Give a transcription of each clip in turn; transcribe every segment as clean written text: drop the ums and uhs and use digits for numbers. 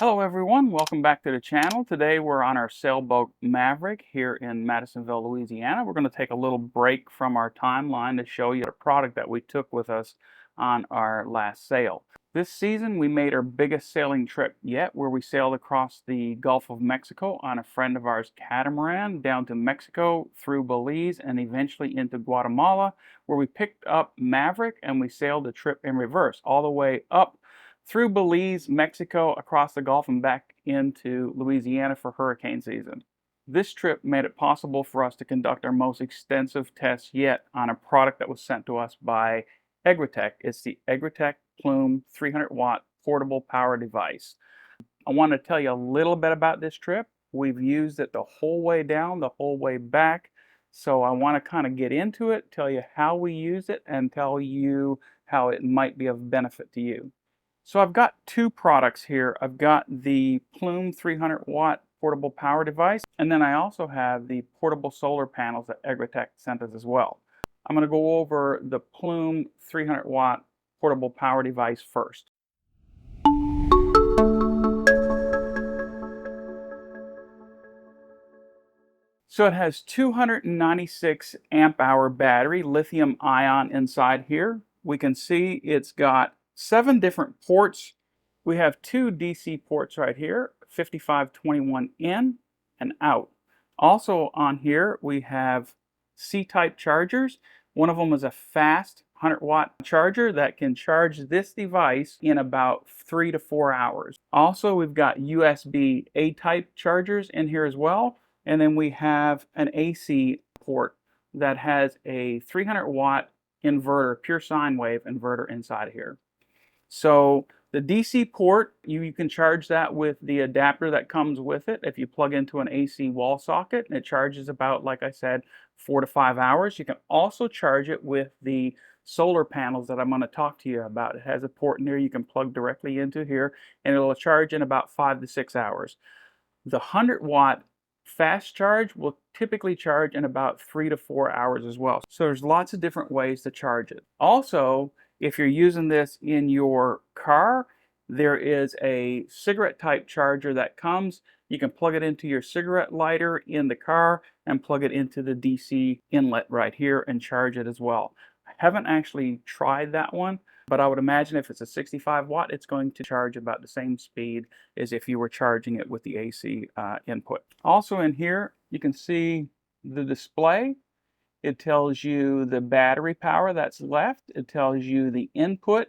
Hello everyone, welcome back to the channel. Today we're on our sailboat Maverick here in Madisonville, Louisiana. We're going to take a little break from our timeline to show you a product that we took with us on our last sail. This season we made our biggest sailing trip yet, where we sailed across the Gulf of Mexico on a friend of ours catamaran down to Mexico, through Belize, and eventually into Guatemala, where we picked up Maverick and we sailed the trip in reverse all the way up through Belize, Mexico, across the Gulf, and back into Louisiana for hurricane season. This trip made it possible for us to conduct our most extensive tests yet on a product that was sent to us by EGRETECH. It's the EGRETECH Plume 300-watt portable power device. I want to tell you a little bit about this trip. We've used it the whole way down, the whole way back. So I want to kind of get into it, tell you how we use it, and tell you how it might be of benefit to you. So I've got two products here. I've got the Plume 300-watt portable power device, and then I also have the portable solar panels that EGRETECH sent us as well. I'm going to go over the Plume 300-watt portable power device first. So it has 296 amp hour battery, lithium ion inside here. We can see it's got 7 different ports. We have 2 DC ports right here, 5521 in and out. Also on here we have C-type chargers. One of them is a fast 100-watt charger that can charge this device in about 3 to 4 hours. Also, we've got USB A-type chargers in here as well. And then we have an AC port that has a 300-watt inverter, pure sine wave inverter inside of here. So the DC port, you can charge that with the adapter that comes with it. If you plug into an AC wall socket, it charges about, like I said, 4 to 5 hours. You can also charge it with the solar panels that I'm going to talk to you about. It has a port in there you can plug directly into here, and it'll charge in about 5 to 6 hours. The 100-watt fast charge will typically charge in about 3 to 4 hours as well. So there's lots of different ways to charge it. Also, if you're using this in your car, there is a cigarette type charger that comes. You can plug it into your cigarette lighter in the car and plug it into the DC inlet right here and charge it as well. I haven't actually tried that one, but I would imagine if it's a 65 watt, it's going to charge about the same speed as if you were charging it with the AC input. Also in here, you can see the display. It tells you the battery power that's left. It tells you the input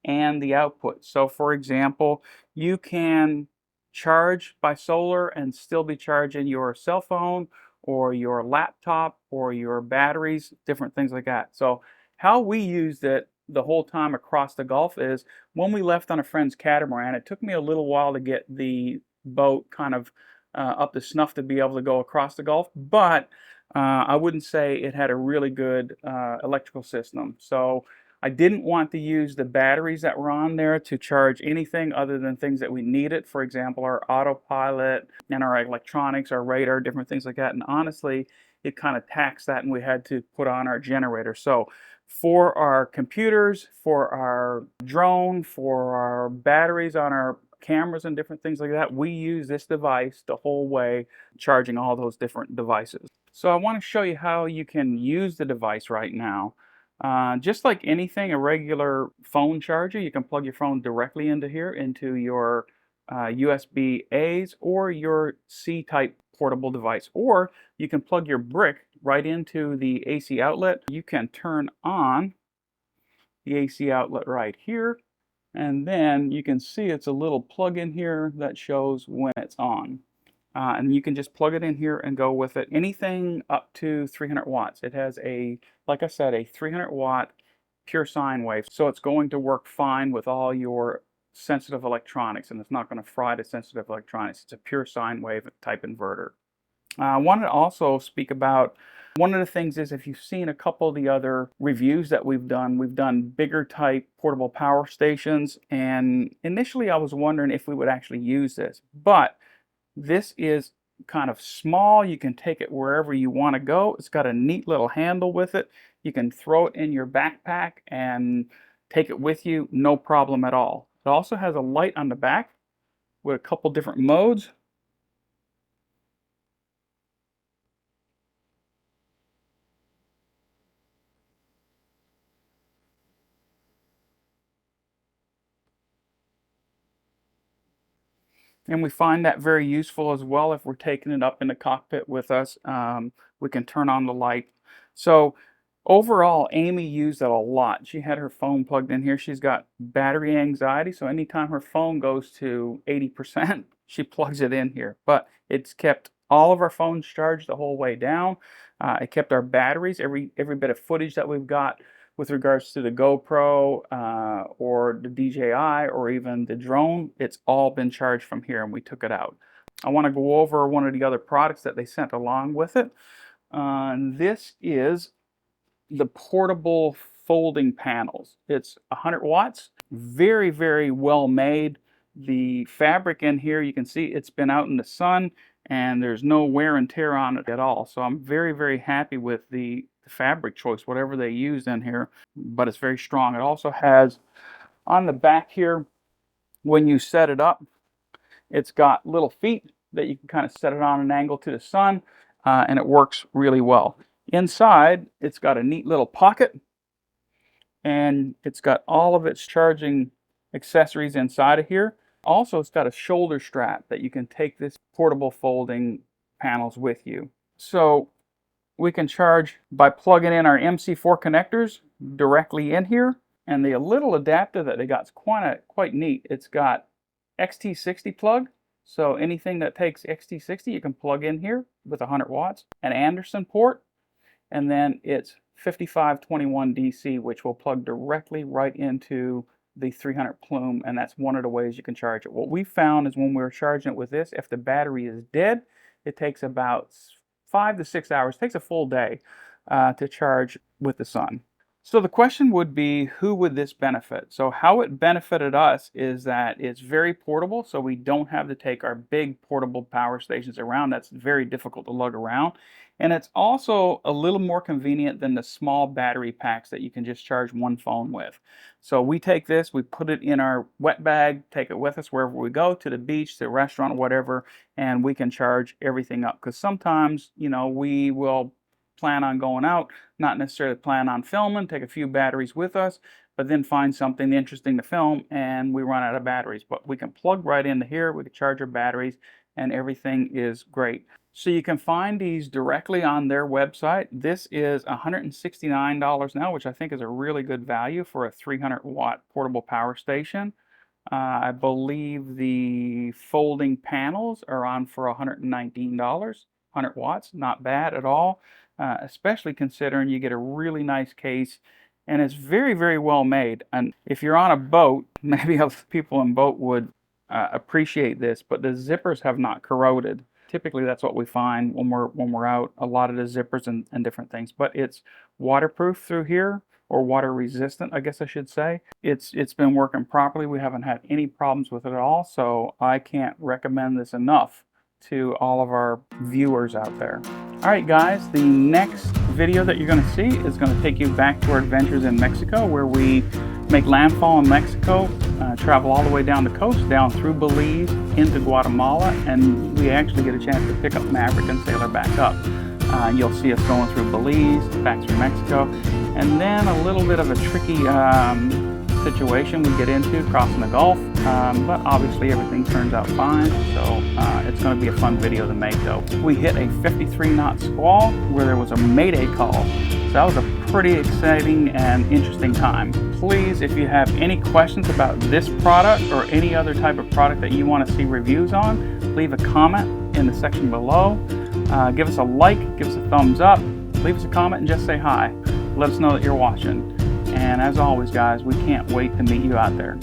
and the output. So for example, you can charge by solar and still be charging your cell phone or your laptop or your batteries, different things like that. So how we used it the whole time across the Gulf is when we left on a friend's catamaran, it took me a little while to get the boat kind of up to snuff to be able to go across the Gulf, but I wouldn't say it had a really good electrical system. So I didn't want to use the batteries that were on there to charge anything other than things that we needed. For example, our autopilot and our electronics, our radar, different things like that. And honestly, it kind of taxed that, and we had to put on our generator. So for our computers, for our drone, for our batteries on our cameras and different things like that, we use this device the whole way, charging all those different devices. So I want to show you how you can use the device right now. Just like anything, a regular phone charger, you can plug your phone directly into here, into your USB A's or your C-type portable device. Or you can plug your brick right into the AC outlet. You can turn on the AC outlet right here, and then you can see it's a little plug in here that shows when it's on. And you can just plug it in here and go with it. Anything up to 300 watts. It has a, like I said, a 300 watt pure sine wave. So it's going to work fine with all your sensitive electronics, and it's not going to fry the sensitive electronics. It's a pure sine wave type inverter. I wanted to also speak about, one of the things is, if you've seen a couple of the other reviews that we've done bigger type portable power stations, and initially I was wondering if we would actually use this, but this is kind of small. You can take it wherever you want to go. It's got a neat little handle with it. You can throw it in your backpack and take it with you, no problem at all. It also has a light on the back with a couple different modes. And we find that very useful as well if we're taking it up in the cockpit with us. We can turn on the light. So overall, Amy used it a lot. She had her phone plugged in here. She's got battery anxiety, so anytime her phone goes to 80%, she plugs it in here. But it's kept all of our phones charged the whole way down. It kept our batteries, every bit of footage that we've got with regards to the GoPro or the DJI or even the drone, it's all been charged from here, and we took it out. I want to go over one of the other products that they sent along with it. This is the portable folding panels. It's 100 watts, very, very well made. The fabric in here, you can see it's been out in the sun and there's no wear and tear on it at all. So I'm very, very happy with the fabric choice, whatever they used in here, but it's very strong. It also has on the back here, when you set it up, it's got little feet that you can kind of set it on an angle to the sun, and it works really well. Inside, it's got a neat little pocket, and it's got all of its charging accessories inside of here. Also, it's got a shoulder strap that you can take this portable folding panels with you. So we can charge by plugging in our MC4 connectors directly in here. And the little adapter that they got is quite neat. It's got XT60 plug. So anything that takes XT60, you can plug in here with 100 watts. An Anderson port. And then it's 5521 DC, which will plug directly right into the 300 Plume, and that's one of the ways you can charge it. What we found is when we were charging it with this, if the battery is dead, it takes about 5 to 6 hours. It takes a full day to charge with the sun. So the question would be, who would this benefit? So how it benefited us is that it's very portable, so we don't have to take our big portable power stations around. That's very difficult to lug around. And it's also a little more convenient than the small battery packs that you can just charge one phone with. So we take this, we put it in our wet bag, take it with us wherever we go, to the beach, to the restaurant, whatever, and we can charge everything up. Because sometimes, you know, we will plan on going out, not necessarily plan on filming, take a few batteries with us, but then find something interesting to film and we run out of batteries. But we can plug right into here, we can charge our batteries, and everything is great. So you can find these directly on their website. This is $169 now, which I think is a really good value for a 300 watt portable power station. I believe the folding panels are on for $119, 100 watts, not bad at all. Especially considering you get a really nice case, and it's very, very well made. And if you're on a boat, maybe other people in boat would appreciate this, but the zippers have not corroded. Typically that's what we find when we're out, a lot of the zippers and different things. But it's waterproof through here, or water resistant, I guess I should say. It's been working properly. We haven't had any problems with it at all, so I can't recommend this enough to all of our viewers out there. All right, guys, the next video that you're going to see is going to take you back to our adventures in Mexico, where we make landfall in Mexico, travel all the way down the coast, down through Belize, into Guatemala, and we actually get a chance to pick up Maverick and sail her back up. You'll see us going through Belize, back through Mexico, and then a little bit of a tricky situation we get into crossing the Gulf, but obviously everything turns out fine, so it's going to be a fun video to make though. We hit a 53 knot squall where there was a mayday call, so that was a pretty exciting and interesting time. Please, if you have any questions about this product or any other type of product that you want to see reviews on, leave a comment in the section below. Give us a like, give us a thumbs up, leave us a comment and just say hi. Let us know that you're watching. And as always, guys, we can't wait to meet you out there.